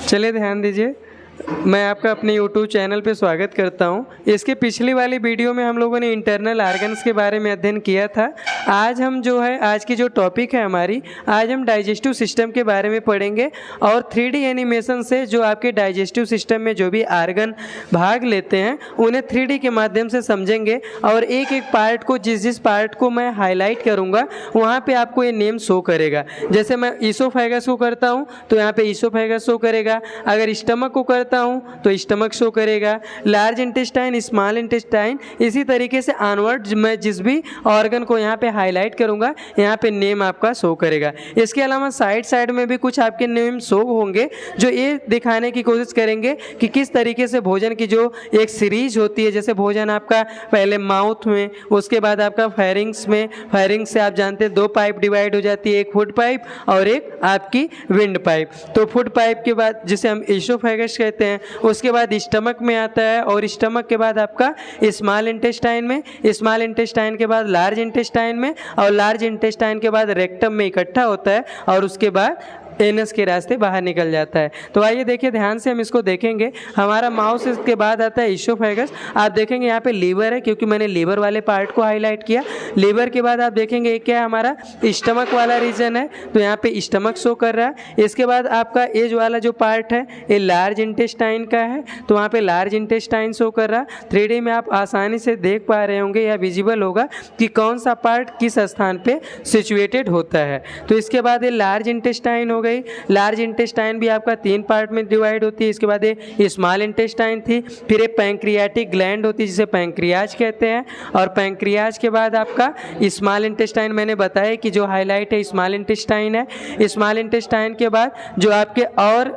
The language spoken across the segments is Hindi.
चलिए ध्यान दीजिए, मैं आपका अपने YouTube चैनल पे स्वागत करता हूं। इसके पिछली वाली वीडियो में हम लोगों ने इंटरनल ऑर्गन्स के बारे में अध्ययन किया था। आज हम जो है, आज की जो टॉपिक है हमारी, आज हम डाइजेस्टिव सिस्टम के बारे में पढ़ेंगे और 3D एनिमेशन से जो आपके डाइजेस्टिव सिस्टम में जो भी ऑर्गन भाग लेते हैं उन्हें 3D के माध्यम से समझेंगे और एक एक पार्ट को, जिस पार्ट को मैं हाईलाइट करूँगा वहाँ पर आपको ये नेम शो करेगा। जैसे मैं ईसोफेगस को करता हूँ तो यहाँ पर ईसोफेगस शो करेगा, अगर स्टमक को करता हूं तो स्टमक शो करेगा, लार्ज इंटेस्टाइन, स्मॉल इंटेस्टाइन, इसी तरीके से ऑनवर्ड मैं जिस भी ऑर्गन को यहाँ पे हाईलाइट करूंगा यहाँ पे नेम आपका शो करेगा। इसके अलावा साइड में भी कुछ आपके नेम शो होंगे जो ये दिखाने की कोशिश करेंगे कि किस तरीके से भोजन की जो एक सीरीज होती है, जैसे भोजन आपका पहले माउथ में, उसके बाद आपका फेरिंग्स में, फेरिंग्स से आप जानते हैं 2 पाइप डिवाइड हो जाती है, एक फूड पाइप और एक आपकी विंड पाइप। तो फूड पाइप के बाद जिसे हम ईसोफेगस कहते हैं, उसके बाद स्टमक में आता है और स्टमक के बाद आपका स्मॉल इंटेस्टाइन में, स्मॉल इंटेस्टाइन के बाद लार्ज इंटेस्टाइन में और लार्ज इंटेस्टाइन के बाद रेक्टम में इकट्ठा होता है और उसके बाद एनस के रास्ते बाहर निकल जाता है। तो आइए देखिए, ध्यान से हम इसको देखेंगे। हमारा माउस, इसके बाद आता है ईसोफेगस। आप देखेंगे यहाँ पे लीवर है, क्योंकि मैंने लीवर वाले पार्ट को हाईलाइट किया। लीवर के बाद आप देखेंगे ये क्या है, हमारा स्टमक वाला रीजन है, तो यहाँ पे स्टमक शो कर रहा है। इसके बाद आपका एज वाला जो पार्ट है ये लार्ज इंटेस्टाइन का है, तो वहाँ पे लार्ज इंटेस्टाइन शो कर रहा है। 3D में आप आसानी से देख पा रहे होंगे या विजिबल होगा कि कौन सा पार्ट किस स्थान पे सिचुएटेड होता है। तो इसके बाद ये लार्ज इंटेस्टाइन हो गई। लार्ज इंटेस्टाइन भी आपका 3 पार्ट में डिवाइड होती है। इसके बाद ये स्मॉल इंटेस्टाइन थी, फिर एक पैंक्रियाटिक ग्लैंड होती है जिसे पैंक्रियाज कहते हैं, और पैंक्रियाज के बाद आपका स्मॉल इंटेस्टाइन, मैंने बताया कि जो हाईलाइट है स्मॉल इंटेस्टाइन है। स्मॉल इंटेस्टाइन के बाद जो आपके और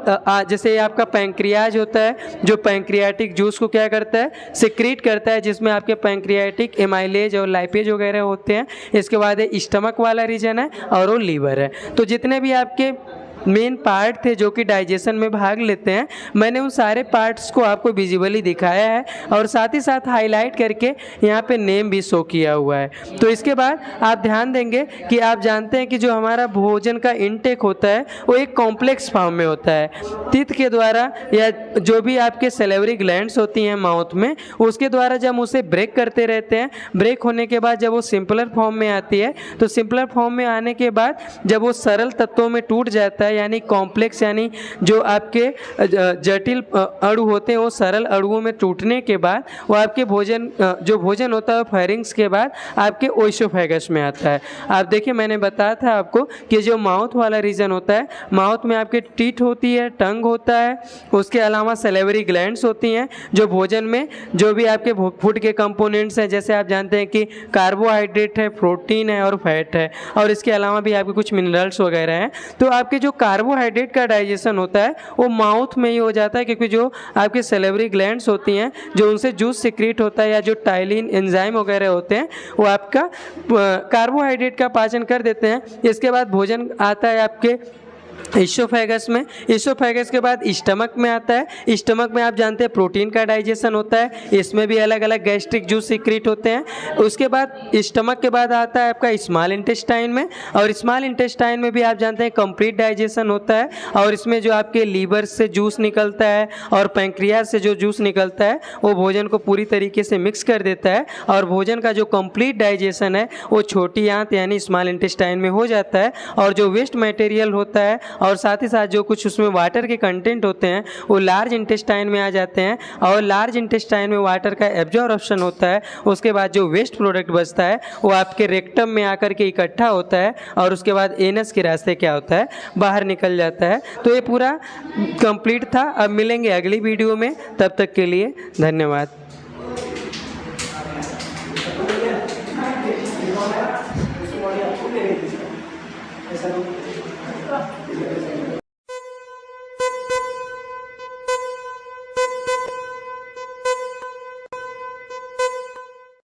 जैसे आपका पैंक्रियाज होता है, जो पैंक्रियाटिक जूस को क्या करता है, सिक्रीट करता है, जिसमें आपके पैंक्रियाटिक एमाइलेज और लाइपेज वगैरह होते हैं। इसके बाद ये स्टमक वाला रीजन है और वो लीवर है। तो जितने भी आपके मेन पार्ट थे जो कि डाइजेशन में भाग लेते हैं, मैंने उन सारे पार्ट्स को आपको विजिबली दिखाया है और साथ ही साथ हाईलाइट करके यहाँ पे नेम भी शो किया हुआ है। तो इसके बाद आप ध्यान देंगे कि आप जानते हैं कि जो हमारा भोजन का इनटेक होता है वो एक कॉम्प्लेक्स फॉर्म में होता है। टीथ के द्वारा या जो भी आपके सैलिवरी ग्लैंड्स होती हैं माउथ में, उसके द्वारा जब उसे ब्रेक करते रहते हैं, ब्रेक होने के बाद जब वो सिंपलर फॉर्म में आती है, तो सिंपलर फॉर्म में आने के बाद जब वो सरल तत्वों में टूट जाता है, यानी कॉम्प्लेक्स, यानी जो आपके जटिल अणु होते हैं वो सरल अणुओं में टूटने के बाद वो आपके भोजन, जो भोजन होता है फेरिंग्स के बाद आपके ओइसोफेगस में आता है। आप देखिए, मैंने बताया था आपको कि जो माउथ वाला रीजन होता है, माउथ में आपके टीथ होती है, टंग होता है, उसके अलावा सैलिवरी ग्लैंड्स होती हैं जो भोजन में जो भी आपके फूड के कंपोनेंट्स हैं, जैसे आप जानते हैं कि कार्बोहाइड्रेट है, प्रोटीन है और फैट है, और इसके अलावा भी आपके कुछ मिनरल्स वगैरह हैं। तो आपके जो कार्बोहाइड्रेट का डाइजेशन होता है वो माउथ में ही हो जाता है, क्योंकि जो आपके सैलिवरी ग्लैंड्स होती हैं, जो उनसे जूस सिक्रीट होता है या जो टाइलिन एंजाइम वगैरह होते हैं, वो आपका कार्बोहाइड्रेट का पाचन कर देते हैं। इसके बाद भोजन आता है आपके ईसोफेगस में। ईसोफेगस के बाद स्टमक में आता है। स्टमक में आप जानते हैं प्रोटीन का डाइजेशन होता है, इसमें भी अलग अलग गैस्ट्रिक जूस सिक्रीट होते हैं। उसके बाद स्टमक के बाद आता है आपका स्मॉल इंटेस्टाइन में, और स्मॉल इंटेस्टाइन में भी आप जानते हैं कंप्लीट डाइजेशन होता है, और इसमें जो आपके लीवर से जूस निकलता है और पैंक्रियाज से जो जूस निकलता है वो भोजन को पूरी तरीके से मिक्स कर देता है, और भोजन का जो कंप्लीट डाइजेशन है वो छोटी आंत यानी स्मॉल इंटेस्टाइन में हो जाता है, और जो वेस्ट मटेरियल होता है और साथ ही साथ जो कुछ उसमें वाटर के कंटेंट होते हैं वो लार्ज इंटेस्टाइन में आ जाते हैं, और लार्ज इंटेस्टाइन में वाटर का एब्जॉर्प्शन होता है। उसके बाद जो वेस्ट प्रोडक्ट बचता है वो आपके रेक्टम में आकर के इकट्ठा होता है, और उसके बाद एनस के रास्ते क्या होता है, बाहर निकल जाता है। तो ये पूरा कंप्लीट था। अब मिलेंगे अगली वीडियो में, तब तक के लिए धन्यवाद। ऐसा